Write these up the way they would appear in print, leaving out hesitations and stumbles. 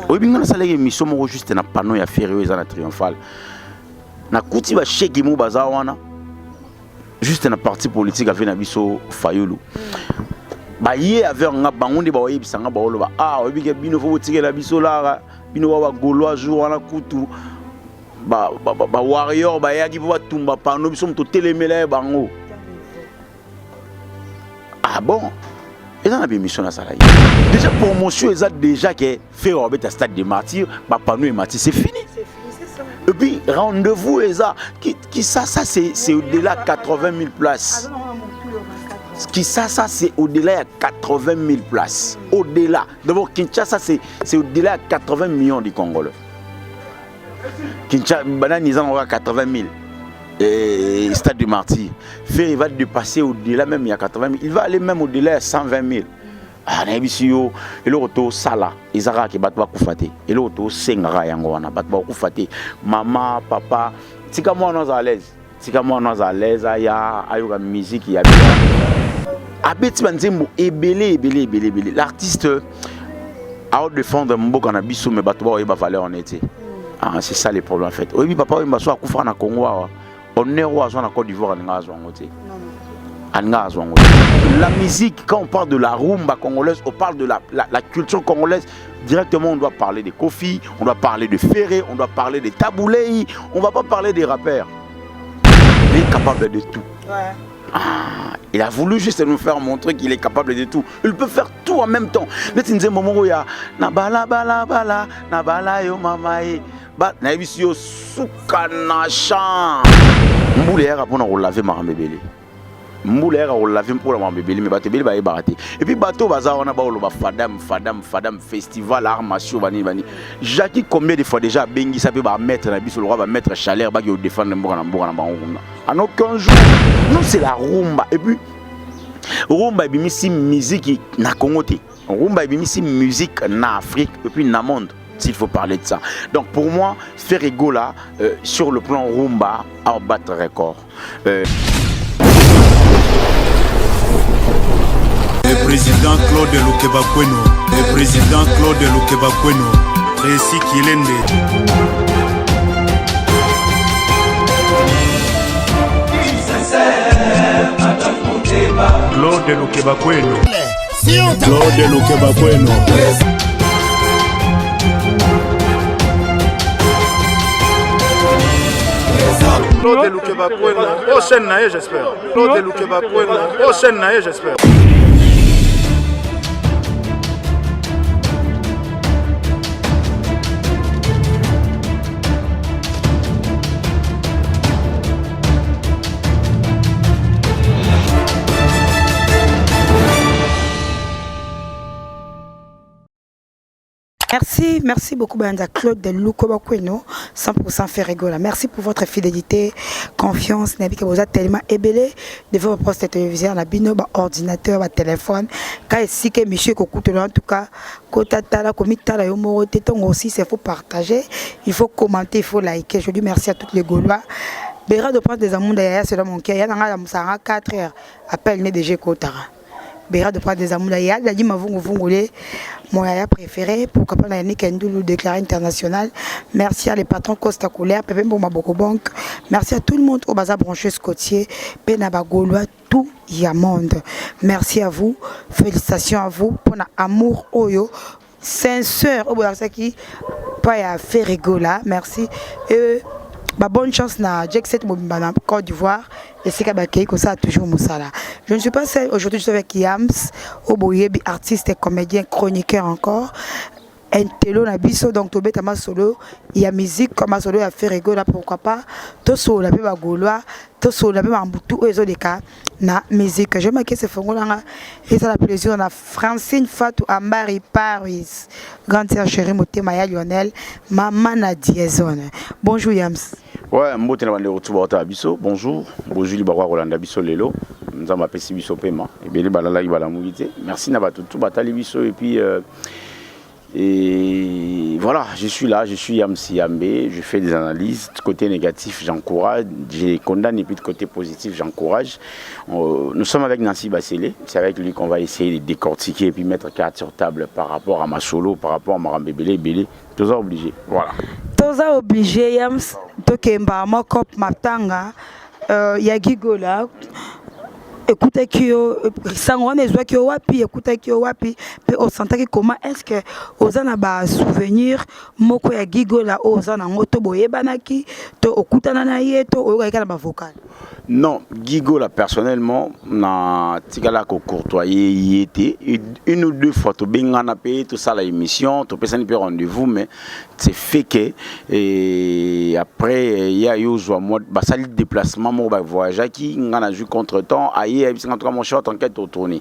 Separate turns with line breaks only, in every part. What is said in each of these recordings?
Oui, bien on a salé émission mo juste na panneau ya ferré za na triomphal. Na kuti ba cheki mo bazawana. Juste na parti politique avec na biso Fayulu. Ba yé avec nga bangonde ba oyebisa nga ba oloba ah oyebi ke bino fo tike la biso la bino wa gaulois jour wana kutu ba warrior ba yaki po tumba panneau biso to telemela bango. Ah bon? Et dans la mission à Salaï. Déjà promotion est déjà que faire orbiter à stade des martyrs, panneau et martyrs c'est fini.
C'est fini, c'est ça.
Et puis rendez-vous est ça qui ça c'est au-delà de 80 000 places. Qui ça c'est au-delà de 80 000 places. Au-delà. D'abord Kinshasa c'est au-delà de 80 millions de Congolais. Kinshasa banane ils en aura 80 000. Et stade du martyr. Il va dépasser au-delà même il y a 80 000. Il va aller même au-delà de 120 000. Ah, Nabisio, et le retour Sala, Isara qui bat Koufate, et le retour Sengara Yangoana, bat Koufate, maman, papa, c'est comme moi, nous à l'aise. C'est comme moi, nous à l'aise, il y a la musique, il y a bien. Abeti Banzembo, ébélé. L'artiste a défendre Mbo Kanabiso, mais Batouba, il va falloir en été. Ah, c'est ça les problèmes en fait. Oui, papa, il m'a soit Koufra na Congo. On est roi en Côte d'Ivoire, la musique, quand on parle de la rumba congolaise, on parle de la culture congolaise, directement on doit parler de Kofi, on doit parler de Ferré, on doit parler de Taboulei, on ne va pas parler des rappeurs. Il est capable de tout.
Ouais.
Ah, il a voulu juste nous faire montrer qu'il est capable de tout. Il peut faire tout en même temps. Mais tu disais, moment où il y a Nabala, Nabala, yo mamae. Na ebisio sukanachan mboulera pour nous laver ma bébé mboulera on laver pour la bébé mais batebeli ba ebaraté et puis bateau baza on a ba oloba fadam festival armation bani Jackie combien de fois déjà bengi ça peut ba mettre na biso le roi va mettre chaleur ba qui défendre mboka na bango en aucun jour nous c'est la rumba et puis rumba bimisi musique na Congo te rumba bimisi musique na Afrique et puis na monde. S'il faut parler de ça. Donc pour moi, Ferrego là, sur le plan rumba, a battu record.
Le président Claude Lukebakweno, le président Claude Lukebakweno, Réci Kilende. Claude Lukebakweno. Claude Lukebakweno. Claude Lukebakweno, prochaine naïe j'espère. Claude Lukebakweno, prochaine naïe j'espère.
Merci beaucoup Banda Claude de Lukebakweno, 100% Ferrego. Merci pour votre fidélité, confiance. Nabi que vous êtes tellement ébélé devant votre poste téléviseur, la bino, ordinateur, votre téléphone. Quand ici que monsieur Kokuto en tout cas, Kotata, Komitala, Yomoro, Téton aussi, c'est faut partager, il faut commenter, il faut liker. Je dis merci à tous les Gaulois. Béra de prendre des amours derrière, c'est dans mon cœur. Il y a dans 4 heures, appelle né DG Kotara. Béra de prendre des amours derrière, il a dit ma vungolé. Mon yaya préféré pour que Yannick Ndoulou déclaré international. Merci à les patrons Costa Couleur, Pépé Mboma Bank. Merci à tout le monde au bazar branché Scotier, Penaba Gaulois, tout Yamonde. Merci à vous, félicitations à vous pour l'amour Oyo. Sincère au Bolasaki, pas à Ferrego là, merci. Bonne chance na Jack 7 Mobimba Côte d'Ivoire et c'est Kabakei comme ça toujours Moussala. Je ne suis pas seul aujourd'hui, je suis avec Yams, Oboyebi, artiste et comédien, chroniqueur encore. Un télo na biso donc Tobé Tama solo, il y a musique comme solo il y a Ferrego là pourquoi pas. Tout solo la péba Gaulois, tout solo la péba Mboutou et les cas na musique. Je m'inquiète c'est Fongola et ça la plaisir on a Francine Fatou Ambari Paris, grande sœur chérie Motemaya Lionel, maman na Diezone. Bonjour Yams.
Ouais, mbote na bande retour à biso. Bonjour, bonjour Libarwa Rolanda biso lelo. Nous avons appelé biso paiement. Et bien les balala ibala mouité. Merci na batutu batali biso et puis et voilà, je suis là, je suis Yamsi Yambé, je fais des analyses. Du côté négatif, j'encourage, je condamne, et puis du côté positif, j'encourage. Nous sommes avec Nancy Bassélé, c'est avec lui qu'on va essayer de décortiquer et puis mettre carte sur table par rapport à ma solo, par rapport à Marambe Belé, tout ça obligé. Voilà.
Tout ça obligé, Yams, Tokemba, Mokop, Matanga, Yagigola. Écoutez Kyo, Sangwan et Joa Kyo Wapi, écoutez Kyo Wapi, puis on sentait comment est-ce que aux anaba souvenir, Moko ya Gigola, aux anangoto boye banaki, to okutana ye, to oyoka na vocal.
Non, Gigola personnellement, na tigala ko courtoyer y était une ou deux fois to bengana payé tout ça la émission, to pesa ni pe rendez-vous mais c'est fait que et après il y a eu moi ba sali déplacement mo ba voyage qui ngana ju contre-temps aïe et puis quand mon short enquête au tourner.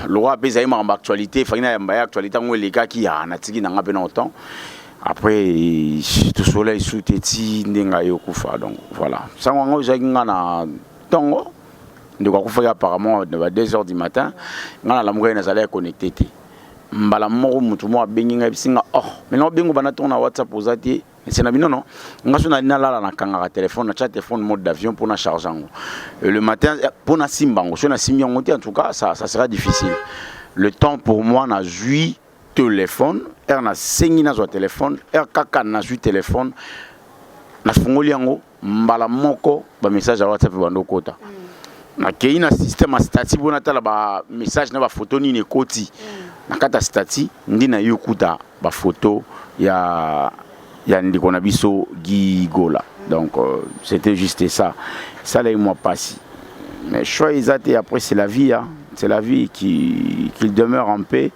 Le roi pesa ma actualité, fa ina ya actualité ngo les gars qui a na tigi na ngapena autant. Après tout soleil sous teti ndenga yokufa donc voilà ça ngo jakinga na tongo ndiko kufa apparemment de 2h du matin ngana la mugena zala connecté té mbala moko mutu mo abenginga bisinga mais non bengo bana tona WhatsApp osati c'est na bino non ngaso na lala na kanga téléphone na chat téléphone mode d'avion pour na charger le matin pour na simbango so na simbango en tout cas ça sera difficile le temps pour moi na jui téléphone na sengi na zo téléphone kaka na ju téléphone na fungoli yango mbala moko ba message à WhatsApp bando kota na kei na système stati bona tala ba message na ba photo ni ne koti na kata stati ndi na yokuta ba photo ya ndiko na biso Gigola donc c'était juste ça là moi passé mais choix ils après c'est la vie hein. C'est la vie qu'il demeure en paix.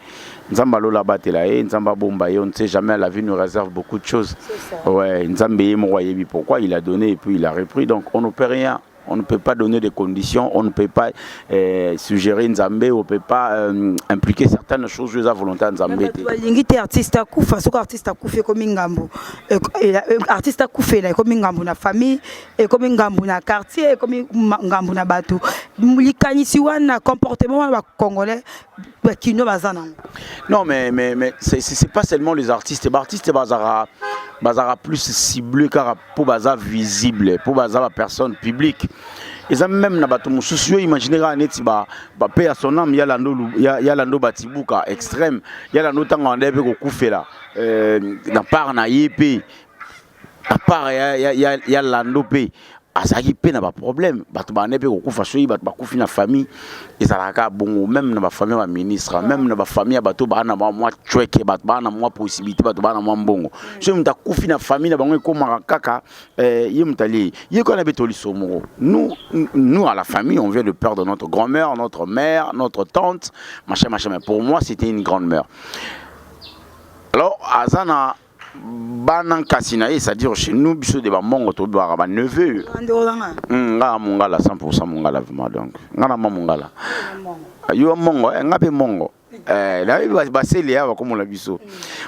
Nzamba lola batela e nzamba bomba on ne sait jamais, la vie nous réserve beaucoup de choses. Ouais, nzambe moyebi pourquoi il a donné et puis il a repris, donc on ne peut rien. On ne peut pas donner des conditions, on ne peut pas suggérer Nzambé, on ne peut pas impliquer certaines choses de la volonté de Nzambé.
Les artistes à Koufa, ceux artistes à Koufé comme Ngambo, artiste à Koufé comme Ngambo na famille, comme Ngambo na quartier, comme Ngambo na bateau. Les canisiwana comportement congolais qui ne bazana. Non
mais c'est pas seulement les artistes, les artistes bazara plus ciblé car pour bazar visible, pour bazar la personne publique. Et ça même na bato mususu imaginer neti ba paix à son âme ya lando batibuka extrême ya lando tanga ndebe ko kufela na part na yep na part ya lando pe azaki pe na ba problème bato ba ndebe ko kufa soyi bato ba kufi na famille ezalaka bongo même na ba famille ba ministre même na ba famille bato ba na moi chweke bato ba na moi possibilité bato ba na moi mbongo so mta kufi na famille na bango ko kaka ye mtali ye ko na betoli somo nous à la famille on vient de perdre notre grand-mère, notre mère, notre tante machin mais pour moi c'était une grande-mère. Alors azana banan kasina c'est-à-dire chez nous biso de ba mongo to ba ba neveu nga mongala 100% mongala vraiment donc ngana mongala yo mongo ngape mongo là ba selia ba comme la biso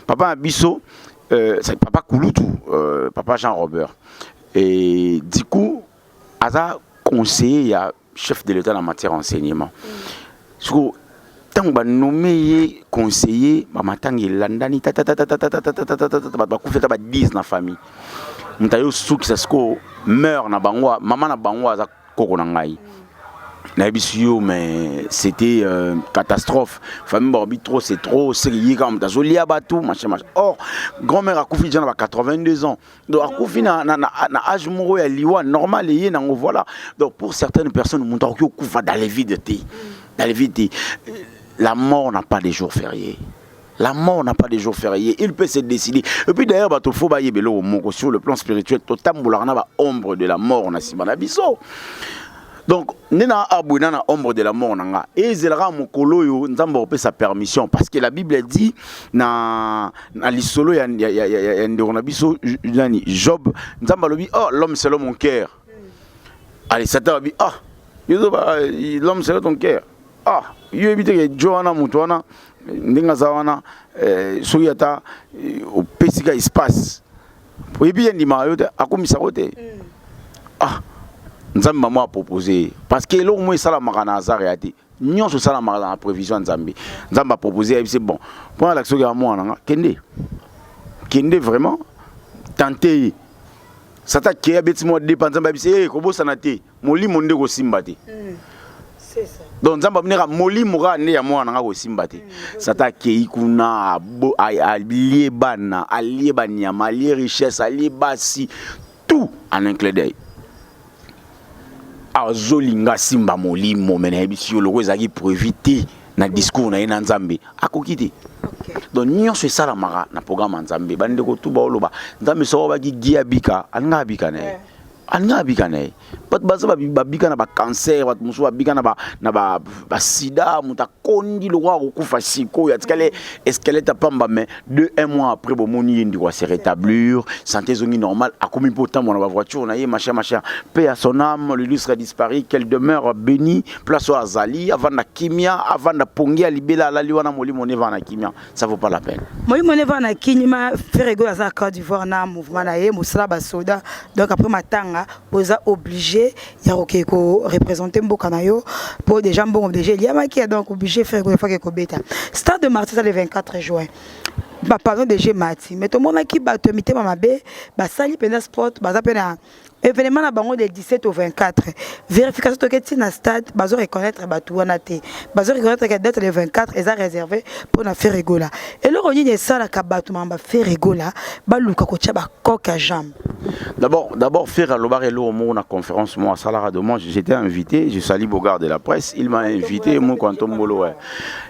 papa biso c'est papa Kouloutou papa Jean Robert et du coup aza conseiller ya chef de l'état en matière enseignement tant ba nommé conseiller ba matangi landani ta ba kufeta ba 10 na famille mtayo suki sasko meurt na bangwa maman na bangwa za koko na ngai na bisio mais c'était catastrophe famille borbi trop c'est trop sérieux comme ta zolia batou machin or grand-mère a kufi déjà na 82 ans donc a kufi na âge moro ya liwa normal yé na voilà donc pour certaines personnes monta ko kufa dans les vides la mort n'a pas de jours fériés. La mort n'a pas de jours fériés. Il peut se décider. Et puis d'ailleurs, sur le plan spirituel, totalement ombre de la mort. Donc, nena abouina na ombre de la mort nanga. Et zelra mokolo yo nzambo pe sa permission parce que la Bible dit na lisolo ya ndona biso nani Job nzamba lobi l'homme c'est mon cœur. Allez Satan bi l'homme c'est ton cœur. Yo évite que Joana Mutwana ndinga zawana soyata au pesika espace pour bien ndima yo akomisa kote nzamba moi proposé parce que l'au moins ça la makana azariati nyon so sala makana prévision nzambe nzamba proposé c'est bon pour l'action ya moi nanga kende kende vraiment tenter sata ke abeti mo dépendant ba bise ko bosana te moli monde ko simba te
c'est ça
donc nzamba mnera moli mura ne ya mwana nga ko simba te sata ke ikuna aliebana aliebanyama ali richesse aliebasi tout en un clin d'œil azolinga simba molimo mena ebisi loko ezaki pour éviter na discours na ina nzambe akokite donc nyonso esala maka na programme nzambe bande ko tuba oloba nzambe so ba ki gia bika anga bika ne anga bika ne pat baza ba bika na ba cancer bat muso ba bika na ba sida muta kondi lo ko kufa siko ya tikale esquelette pamba mais 1 mois après bon moni ndi ko se rétablir santé zongi normal a commis pourtant mon ba voiture na ye machin paix à son âme l'illustre a disparu qu'elle demeure bénie place au azali avant na kimia avant na pongia libela la liwana moli moné va na kimia ça vaut pas la peine
moi moné va na kimia Ferrego à Côte d'Ivoire na mouvement na ye musala ba soda donc après matanga oza obligé ya ko représenter mboka na yo pour des gens bon obligé il y a qui est donc obligé faire une fois que beta stade de Martyrs le 24 juin ba pardon de G Mati mais tout le monde qui bato mité mabe ba sali pena sport ba za pena événement na bango de 17 au 24 vérification to keti na stade bazo reconnaître bato wana te bazo reconnaître que date le 24 est réservé pour na faire rigola et le roni de ça la kabato mamba faire rigola ba luka ko tia ba coca jambe
D'abord, faire à l'Obarelo au na conférence, moi, à Salara de moi, j'étais invité, je salue Bogard de la presse, il m'a invité, moi, quand on boulot,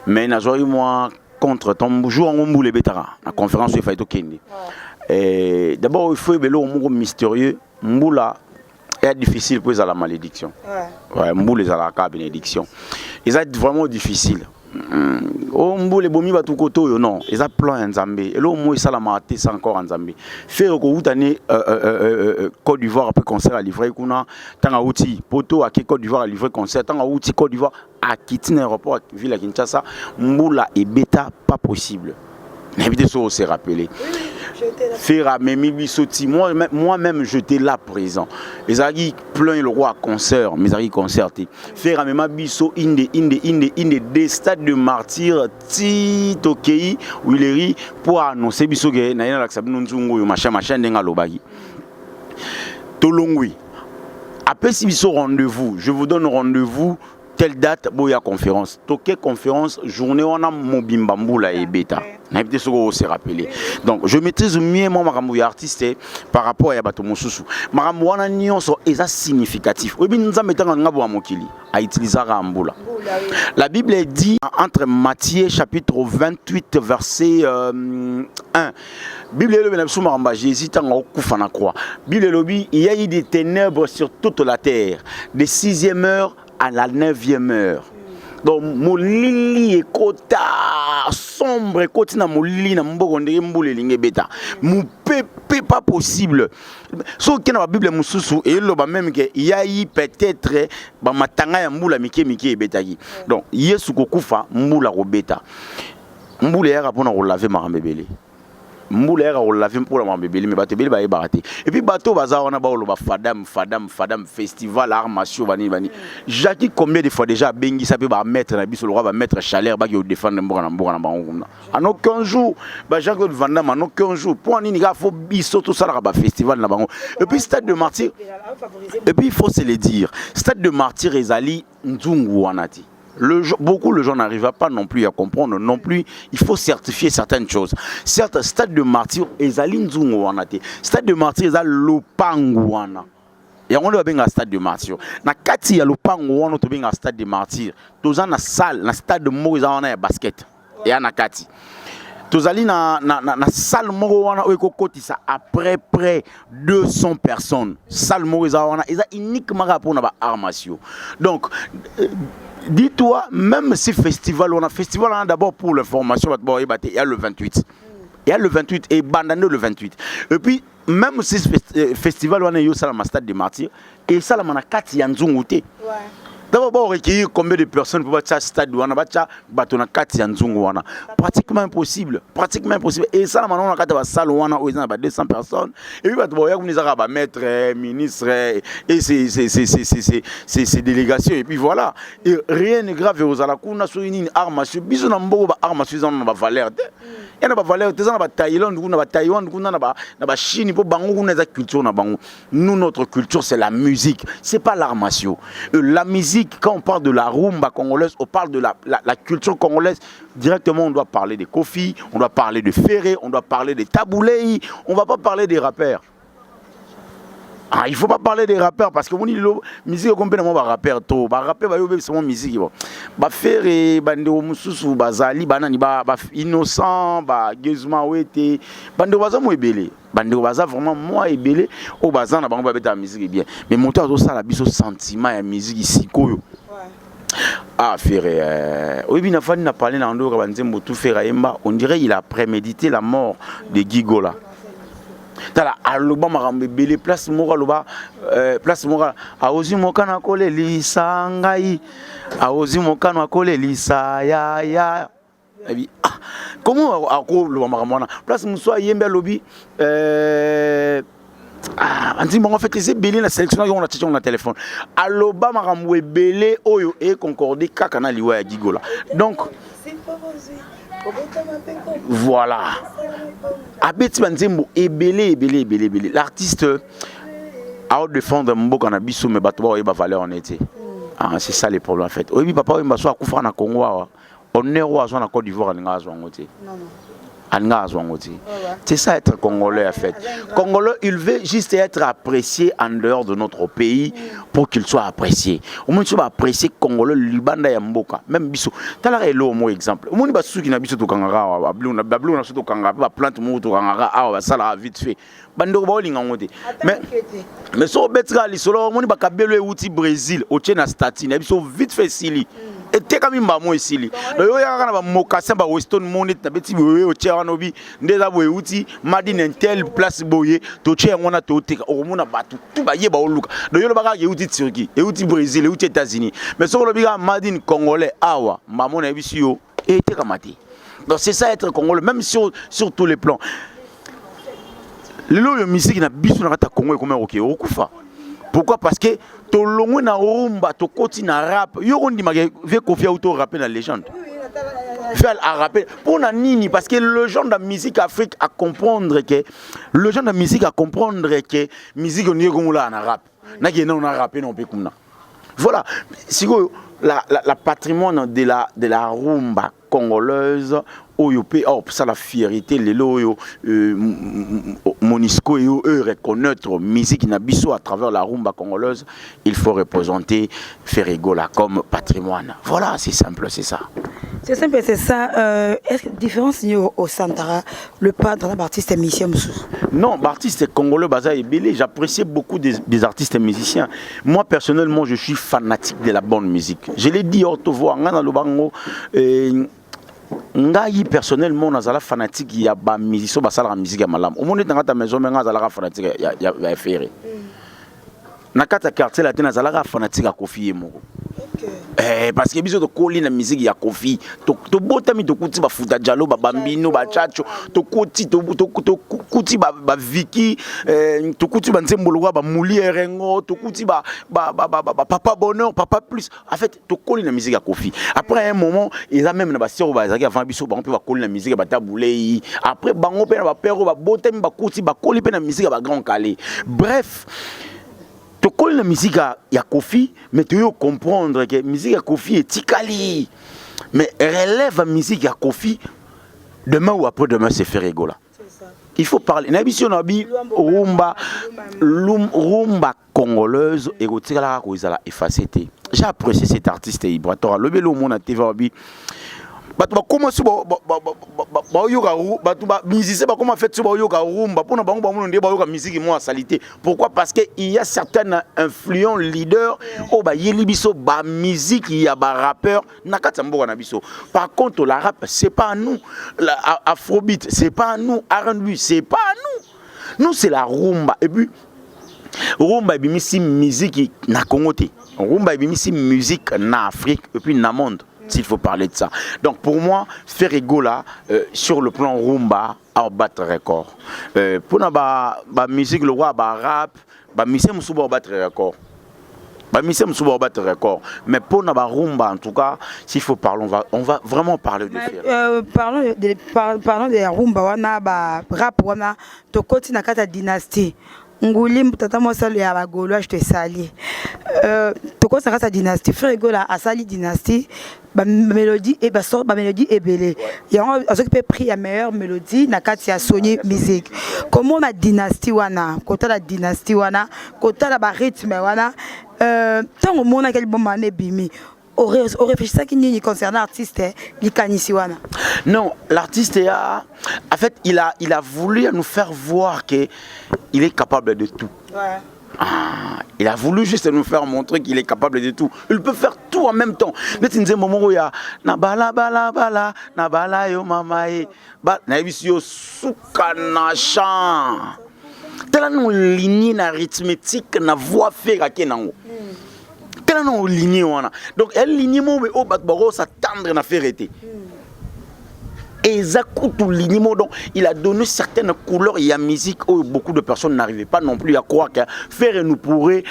mais n'a joué moi contre ton jour en boule betara, la conférence de Faito Kendi. D'abord, il faut que le mystérieux, Mboula est difficile pour la malédiction. Ouais, Mboula est à la bénédiction. C'est vraiment difficile. Oh mbole bomi batu koto yo non eza plan nzambe elo mo esala maté ça encore nzambe faire ko utane Côte d'Ivoire après concert à livrer kuna tanga outi poto à Côte d'Ivoire à livrer concert tanga outi Côte d'Ivoire à quitter aéroport ville à Kinshasa mbula et bêta pas possible n'habite so se rappeler faire à Memi Bissoti moi-même j'étais là présent les agis plein le roi concert mes agis concertés faire à Memi Bisso inde des stades de martyrs titokei où il est pour annoncer Bisso que na ina laksa binunzungu machin ndenga lobagi tolongwi après si Bisso rendez-vous je vous donne rendez-vous telle date boya conférence toke conférence journée on a mobimba mbula et beta n'habite ce que se rappeler donc je maîtrise mieux mon makambo artiste par rapport à bato mosusu makambo wana nyonso eza significatif obi nzambe tanga ngabo wa mokili a utiliser mbula la Bible dit entre Matthieu chapitre 28 verset 1 Bible le benabsu maramba Jésus tanga okufa na croix Bible lobi il y a eu des ténèbres sur toute la terre de 6e heure à la 9e heure. Donc, molili et kota sombre, koti na molili na mboko ndenge mbule linge beta. Mou pepe pas possible. So qui na la Bible mususu et lo ba même que il y a eu peut-être ba matanga ya mbula mike beta yi. Donc, Yesu kokufa mbula ko beta. Mbula ya rapona ko laver marambebele. Mboulé a lavé pour la bébé mais bateau bébé ba baraté et puis bateau bazar on a ba lo ba fadam festival armation bani Jackie combien de fois déjà bengi ça peut ba mettre na biso le roi va mettre chaleur ba ki défendre mboka na bango en aucun jour ba Jacques Vandam en aucun jour pour nini ga faut biso tout ça ba festival na bango et puis stade de martyr et puis il faut se le dire stade de martyr ezali nzungu wanati. Beaucoup de gens n'arrivent pas non plus à comprendre, non plus, il faut certifier certaines choses. Certes, stade de martyr, ezali nzungu wanate. Stade de martyr, ezali lopangu wana. Et on doit bien un stade de martyr. Na kati ya lopangu wana to bien un stade de martyr. Toza na salle, na stade de Moïse wana ya basket. Et na kati. Tozali na salle moko wana eko kotisa après près 200 personnes. Salle Moïse wana eza uniquement pour na ba armation. Donc dis-toi, même si festival, on a d'abord pour l'information, il y a le 28. Il y a le 28 et bandano le 28. Et puis, même si festival, on a eu ça dans stade des martyrs, et ça, on a 4 yanzungoute. D'abord, on recueillir combien de personnes pour battre stade où on a battu 4 yanzungoana. Pratiquement impossible. Pratiquement impossible. Et ça, on a 4 salles où on a 200 personnes. Et puis, on a maître, ministre, et ces délégations. Et puis voilà. Et rien n'est grave aux alakuna sur une arme. Bisous n'a pas arme sur une valeur. Il y a des valeurs, des gens Thaïlande, Taïwan, Chine, culture. Nous, notre culture, c'est la musique. C'est pas l'art martial. La musique, quand on parle de la rumba congolaise, on parle de la culture congolaise. Directement, on doit parler des Kofi, on doit parler de Ferré, on doit parler des Taboulei. On ne va pas parler des rappeurs. Ah, il ne faut pas parler des rappeurs parce que la musique est complètement rappeur. Les rappeurs, c'est la musique. Les Ferré, Bandero Moussou, Bazali, Banani, Innocent, Gezuma Wete, Bandero Baza, moi, Ebele. Bandero Baza, vraiment, moi, Ebele. Au Baza, on va mettre la musique bien. Mais mon temps, ça, la sentiment, la musique ici. Ah, Ferré, oui, il a parlé dans le Ferré, on dirait qu'il a prémédité la mort de Gigola. Tala aloba marambe belé place mora aozi mokana kole lisa ngai aozi mokana kole lisa ya comment akoloba maramona place muso yembe lobi anti bon en fait les belé la sélection on a tché on a téléphone aloba maramwe belé oyo e concordé kaka na liwa ya Gigola donc voilà. Abeti banzembo ebele. L'artiste a haut de fond de mboka na biso mais bato ba valeur en été. Ah c'est ça les problèmes en fait. Oui papa oui mbaso akufa na Congo wa. Honneur wa na Côte d'Ivoire nga zo ngote. C'est ça être congolais en fait. Congolais, il veut juste être apprécié en dehors de notre pays pour qu'il soit apprécié. Au moins tu vas apprécier congolais libanda ya mboka. Même biso. Tala elo mo exemple. Au moins ba suki na biso to kangara bablu na soto kangara ba plante mo to kangara ba sala vite fait. Bandoko ba olinga ngote. Mais so betra li solo mo ni ba kabelo e uti Brésil, o tchena statine. Na biso vite fait sili. Et t'es comme un mo ici. Le yo ya kana ba mokassin ba Weston Money na beti o tchera nobi ndeza boye uti madine intel place boye to tchera ngona to teka o mona batu tout ba yeba o luka. Le yo ba ka uti Turquie, e uti Brésil, e uti États-Unis. Mais so lo biga madine congolais awa maman na biso yo et t'es kamati. Donc c'est ça être congolais même sur tous les plans. Le musique na biso na kata Congo comme OK okufa. Pourquoi? Parce que to longo na rumba to koti na rap yo on dit ma ve Kofi auto rapper na légende. Faire à rapper pour na nini parce que le genre de musique Afrique à comprendre que musique on y comme là na rap. Na qui on a rappé non peut comme voilà, si la patrimoine de la rumba congolaise oyopé ça la fierté les loyo monisco et eux reconnaître musique nabiso à travers la rumba congolaise, il faut représenter Ferregola comme patrimoine. Voilà, c'est simple, c'est ça.
C'est simple, c'est ça. Est-ce que différence au Santara, le pas dans l'artiste et musicien?
Non, l'artiste congolais Baza et Belé, j'apprécie beaucoup des artistes et musiciens. Moi personnellement, je suis fanatique de la bonne musique. Je l'ai dit au Tovo, dans le bango. Ngai personnellement nazala fanatique ya ba musicien basala la musique ya malamu omoni tanga ta maison menga nazala fanatique ya Ferré na kata quartier la tena nazala fanatique ya Kofi moko parce que biso to koli na musique ya Kofi to botami to kuti ba futa jalo ba bambino ba chacho to kuti ba Viki to kuti ba nzembolo ba Moulière ngo to kuti ba papa bonheur papa plus en fait to koli na musique ya Kofi après un moment ils a même na ba sœur ba zaki avant biso ba on peut ba koli na musique ba Taboulei après bango pe na ba père ba botami ba kuti ba koli pe na musique ba Grand Calais bref. Tu connais la musique à Kofi, mais tu dois comprendre que la musique à Kofi est tikali. Mais relève la musique à Kofi, demain ou après-demain, c'est Ferregola. Il faut parler. Rumba congolaise, et j'ai apprécié cet artiste Ibratora. Le vélo, mon TV. Comment si comment fait rumba pour musique moi salité pourquoi parce que il y a certains influents leaders au ba yelibiso ba musique il y a ba rappeur nakata mboka na biso par contre la rap c'est pas à nous la afrobeat c'est pas à nous R&B c'est pas à nous c'est la rumba et puis rumba bimisi musique na Congo te rumba bimisi musique na Afrique et puis na monde. S'il faut parler de ça. Donc pour moi, Ferregola, sur le plan rumba, a battre record. Pour la musique, le roi, rap, musique, on va battre record. Bah, Missem Souba battre record. Mais pour Nabarumba, en tout cas, s'il faut parler, on va vraiment parler de Ferry.
Parlons de rumba, wana ba rap wana to koti na kata dynastie. Nguli tata mo sali ya ba Gaulois je te sali. To koti na kata dynastie, Ferry Gola a sali dynastie. Ba mélodie et ba sort ba mélodie ebelé. Il y a un qui peut prix la meilleure mélodie na kati ya Sony musique. Comment la dynastie wana, kota la dynastie wana, kota la ba rythme wana. Tant au monde quel bon mané bimi au réfléchissant qui n'y concernant l'artiste l'Ikanisiwana.
Non, l'artiste en fait il a voulu nous faire voir que il est capable de tout.
Ouais.
Ah, il a voulu juste nous faire montrer qu'il est capable de tout. Il peut faire tout en même temps. Mais tu disais moment où il y a na bala bala bala na bala yo mamae ba na bisio sukana chan. Tela no ligne na arithmétique na voix faire à kenango. Tela no ligne wana. Donc elle ligne mo be o bat baro s'attendre na faire été. Et Zakutu Linimo, donc il a donné certaines couleurs et à musique où beaucoup de personnes n'arrivaient pas non plus à croire que faire nous pourrait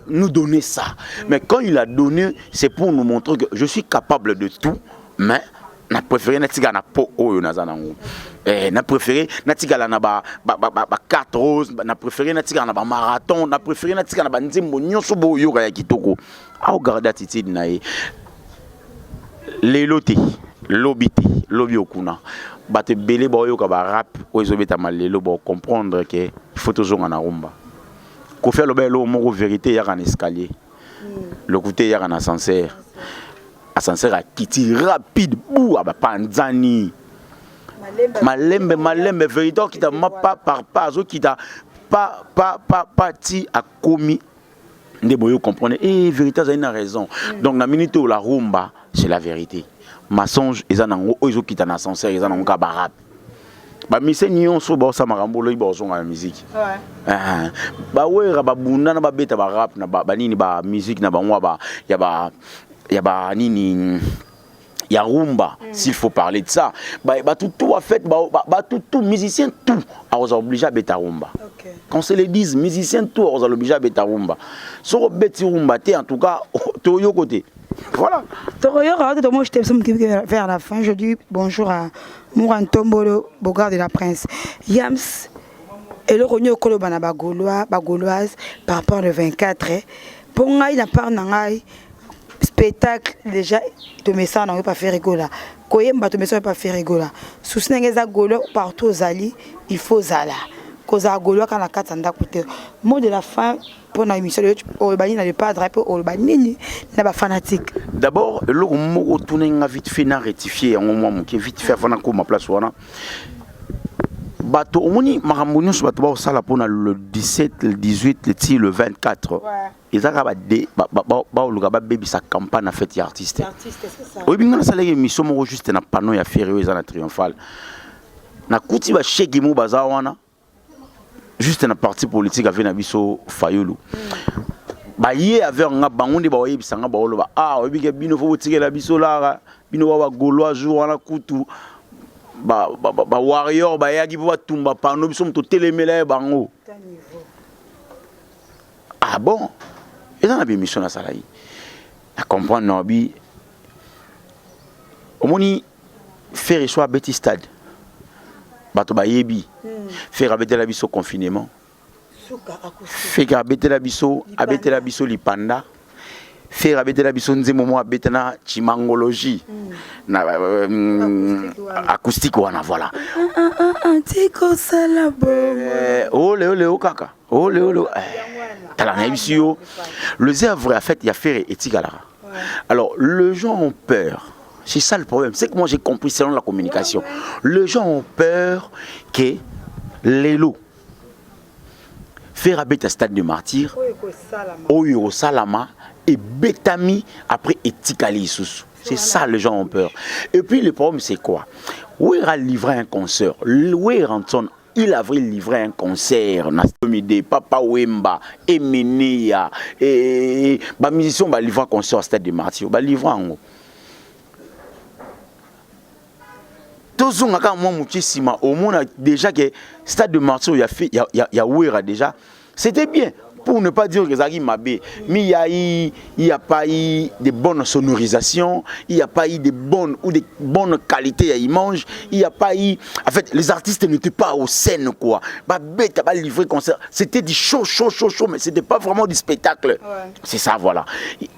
nous donner ça. Mais quand il a donné, c'est pour nous montrer que je suis capable de tout, mais n'a préféré n'atiga na po oyo nazanango. N'a préféré n'atiga na ba 4 roses, n'a préféré n'atiga na ba marathon, n'a préféré n'atiga na ba nzembo nyonso bo yo ya kitoko. A regarder attitude na e. Les lotés. Lobby okuna bate belé ba yo ka ba rap o ezobeta malelo ba comprendre que il faut toujours en rumba ko faire le belo mo vérité ya kan escalier le côté ya kan ascenseur a kiti rapide bou aba panzani malembe vérité qui t'a pas par pas qui t'a pas ti a commis ne boyo comprendre et vérité ça une raison donc la minute où la rumba c'est la vérité. Masonge eza nango oyo kita na ascenseur eza nango ka barap ba mise nyonso ba sa makambo lo ibo zonga musique ba wera ba bunda na ba beta ba rap na ba nini ba musique na ba ngwa ba ya ba nini ya rumba s'il faut parler de ça ba tout a fait ba tout musicien tout a obligé à beta rumba quand se les disent musicien tout a obligé à beta rumba so beti rumba te en tout cas to yo côté. Voilà.
Moi, je t'aime vers la fin. Je dis bonjour à Mourantombolo, Bogard de la Prince. Yams, et le rogno au colo banaba gauloise par rapport au 24. Pour moi, il n'a pas un spectacle déjà de message n'a pas fait rigoler. Koyemba de message n'a pas fait rigoler. Sous ce n'est pas gaulo partout aux alliés, il faut zala. Cause à gaulo quand la carte s'en a coûté. Mot de la fin. Pour l'émission, Olbani n'a pas drapeau, Olbani n'a pas fanatique.
D'abord, le mot tourné vite fait n'a rectifié en moment qui vite fait avant ma place wana. Bato omoni marambounion sur bato ba sala pour le 17, le 18, le 24. Ils a ba oluga ba baby sa campagne à fête artiste.
Artiste c'est ça.
Oui binga na sala émission mo juste na panneau ya férieux za na triomphal. Na kuti ba shegi mo bazawana. Juste na parti politique avec Nabiso Fayulu. Ba yé avec nga bangonde ba oyebi sanga ba oloba ah oyebi ke bino fo tirer la biso la bino ba Gaulois jour na kutu ba warrior ba yaki ba tumba pano biso mto telemela bango. Ah bon? Et dans la mission na sala yi. Na comprendre no bi omoni faire soit Betty Stade. Bato ba yebi faire abete la biso confinement faire abete la biso lipanda faire abete la biso nzemo mo abete na chimangologie na acoustique wana voilà
tiko sala
ole kaka ole tala na bisio le zèvre en fait il y a faire etikalara alors les gens ont peur. C'est ça le problème. C'est que moi j'ai compris selon la communication. Les gens ont peur que les lots faire un stade de martyr, Oyo Salama et Betami après Etikali Sous. C'est ça les gens ont peur. Et puis le problème c'est quoi? Où il a livré un concert? Où il a livré un concert. Papa Wemba, Emenia, et les musiciens vont livrer un concert au stade de martyr. Ils vont livrer en haut. Au monde déjà que stade de martyr il y a Ouera déjà c'était bien pour ne pas dire que Zagi Mabé, mais il n'y a pas eu de bonnes sonorisations, il n'y a pas eu de bonnes qualités à image, il n'y a pas eu... En fait, les artistes n'étaient pas aux scènes, quoi. Babé, tu as livré concert. C'était du show, mais ce n'était pas vraiment du spectacle. Ouais. C'est ça, voilà.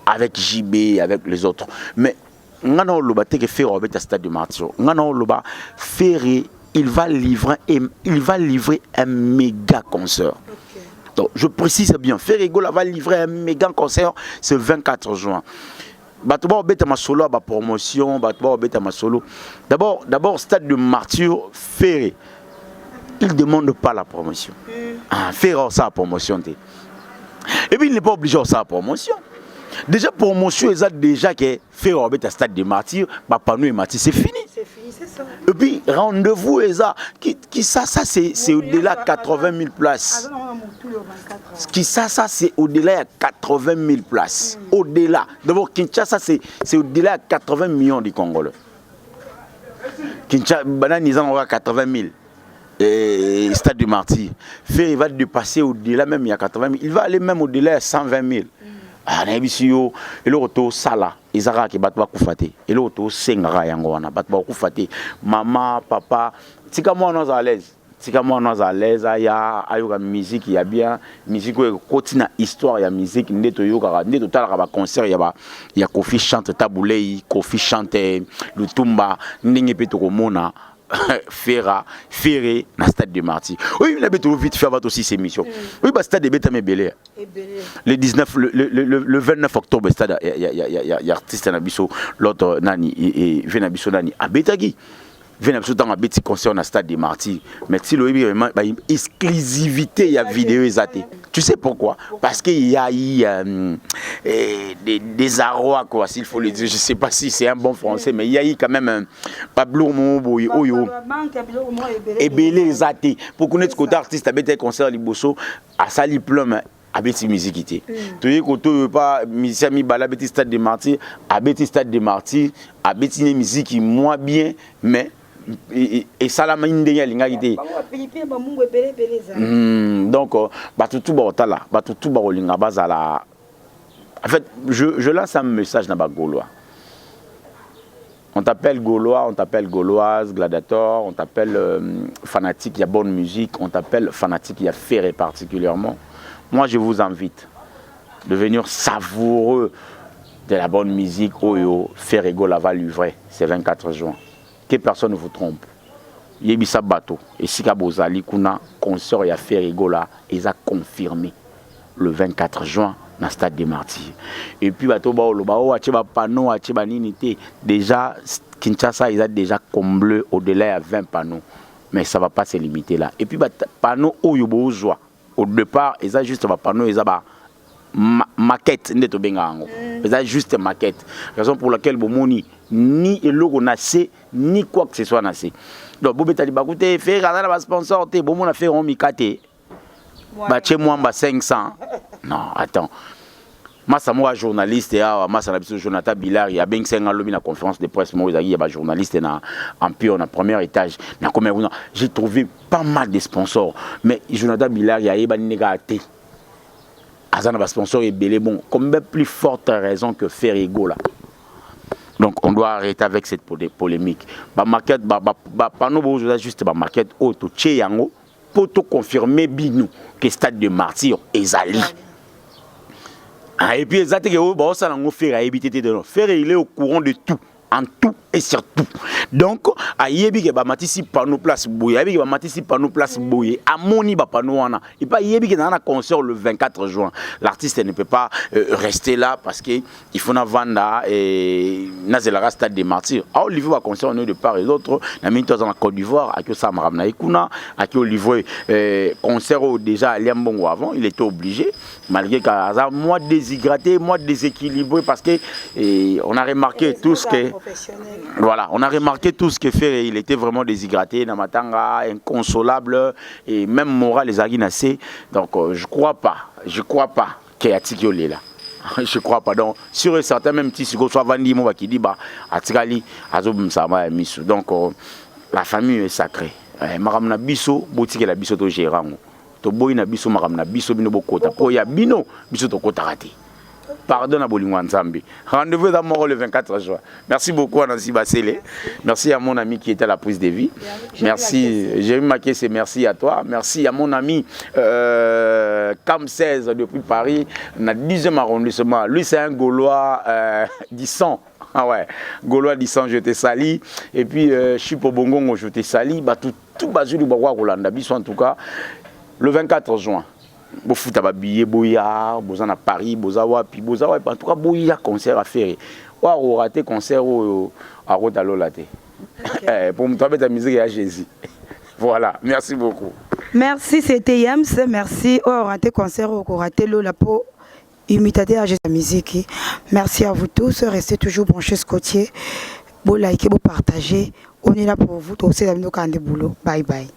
Avec JB, avec les autres. Mais, on a que Ferré avec un stade de martyr. On a Ferré, il va livrer un méga concert. Okay. Donc, je précise bien, Ferré Gola va livrer un méga concert ce 24 juin. D'abord, promotion, D'abord, stade de martyr, Ferré. Il ne demande pas la promotion. Ferré a sa promotion. Et puis, il n'est pas obligé de sa promotion. Déjà, promotion, ils ont déjà que Ferré un stade de martyr, Panou et Martyr, c'est fini. C'est fini, c'est ça. Et puis, rendez-vous, ça c'est au-delà de 80 000 places. Ça, c'est au-delà de 80 000 places. Au-delà. D'abord, Kinshasa, c'est au-delà de 80 millions de Congolais. Kinshasa, ils ont 80 000. Et stade de martyr. Ferré va dépasser au-delà, même il y a 80 000. Il va aller même au-delà de 120 000. Ah, et le retour sala, Isara qui bat kufate, et le retour sengara yangoana, bat kufate, maman, papa, tika moi on est à l'aise, il y a la musique, il y a bien, musique qui continue histoire, il y a musique, il y a concert, il y a Kofi chante Taboulei, Kofi chante Lutumba, Ndenge Petoromona. Ferré, dans le stade de martyr. Oui, il a vite fait aussi ses missions. Oui, le stade de Bétamé Belé. Le 29 octobre, stade, il y a artiste Nabiso, l'autre Nani, et Venabiso Nani, à Bétagui. Venabiso dans un petit concert dans le stade de martyr. Mais si il y a une exclusivité, il y a vidéo exatée. Tu sais pourquoi? Parce qu'il y a eu des arrois, quoi, s'il faut le dire. Je ne sais pas si c'est un bon français, mais il y a eu quand même un Pablo Moboy, Oyo, et Belé Zate. Pour connaître ce côté artiste, avec un concert Liboso, à Sali Plum, avec une musique. Tu sais, quand tu n'as pas musicien Mibala, avec stade de martyr, avec stade de martyr, avec une musique moins bien, mais. Et ça la main de l'ingalité. Donc, en fait, je lance un message dans le Gaulois. On t'appelle Gaulois, on t'appelle Gauloise, gladiateur, on t'appelle fanatique, il y a bonne musique, on t'appelle fanatique, il y a Ferré particulièrement. Moi, je vous invite de venir savoureux de la bonne musique. Oyo, Ferré Gola va livrer, c'est 24 juin. Que personne ne vous trompe. Yebisa bateau. Et si Kabozali Kuna, concert et Ferré Gola, ils ont confirmé le 24 juin dans le stade des martyrs. Et puis bateau baolo, panneau, déjà Kinshasa, ils ont déjà comblé au-delà de 20 panneaux. Mais ça ne va pas se limiter là. Et puis panneau au départ, ils ont juste un panneau, ils ont maquette, ils ont juste maquette. Raison pour laquelle Bomoni ni le logo nassé, ni quoi que ce soit nassé. Donc, Bobé t'a dit, bah écoutez, Ferré, on a sponsor, bon, on a fait un mikate. Bah, chez moi, 500. Non, attends. Moi, c'est moi, journaliste, moi, c'est Jonathan Billard, il y a bien 5 ans, il y a une conférence de presse, moi, il y a un journaliste en pire, dans le premier étage. J'ai trouvé pas mal de sponsors. Mais Jonathan Billard, il y a un négatif. Azana sponsor est belé, bon, combien plus forte raison que Ferré Gola. Donc on doit arrêter avec cette polémique. Ba maquette, pas nous juste ba maquette auto yango pour te confirmer binou que stade de martyr ezali. Et puis exactement que bon ça n'en fait à éviter de faire il est au courant de tout. En tout et surtout. Donc, à Yebi qui va matisi par nos places bouillées, Yebi qui va matisi par nos places bouillées, à Moni va pas nous en et pas Yebi qui est dans un concert le 24 juin. L'artiste ne peut pas rester là parce que il faut vendre et Nazelara stade des martyrs. À Olivier va concert de part et d'autre. La minute dans la Côte d'Ivoire, à qui ça me ramène Ikuna, à qui Olivier concert déjà à Liambongo avant, il était obligé malgré qu'à moi déshydraté, moi déséquilibré parce que on a remarqué tout ce que voilà, on a remarqué tout ce qu'il fait, il était vraiment déshydraté, Namatanga, inconsolable et même moral les aguinacés. Donc je crois pas qu'il y a Tikiolé là. Je crois pas. Donc sur et certain même si soit Vandi Mova qui dit bah Atikali Azobum Sama Misu. Donc la famille est sacrée. Maramna Bisso, boutique la Bisso to gérant. to boyi na biso makam na biso bino bokota po ya bino biso to kota raté. Pardon à Bolingo Nzambe. Rendez-vous dans mort le 24 juin. Merci beaucoup à Nancy Bassele. Merci à mon ami qui était à la prise de vie. Merci. Jérémy Maké, c'est merci à toi. Merci à mon ami Cam 16 depuis Paris, dans le 10e arrondissement. Lui, c'est un Gaulois d'Issan. Ah ouais, Gaulois d'Issan, je te sali. Et puis, Chipo Bongongo, je te sali. Tout basé du Bawa Rolanda, en tout cas, le 24 juin. Bofuta ba billet boya bozana Paris bozawa puis bozawa en tout cas boya concert à faire wa raté concert à Rodalola té pour me trouver ta musique à Jésus. Voilà, merci beaucoup.
Merci, c'était Yams, merci au raté concert au raté la peau imitaté à Jésus musique. Merci à vous tous, restez toujours branchés Scottier. Bon likez, bon partagez. On est là pour vous, tous ces amis de boulot. Bye bye.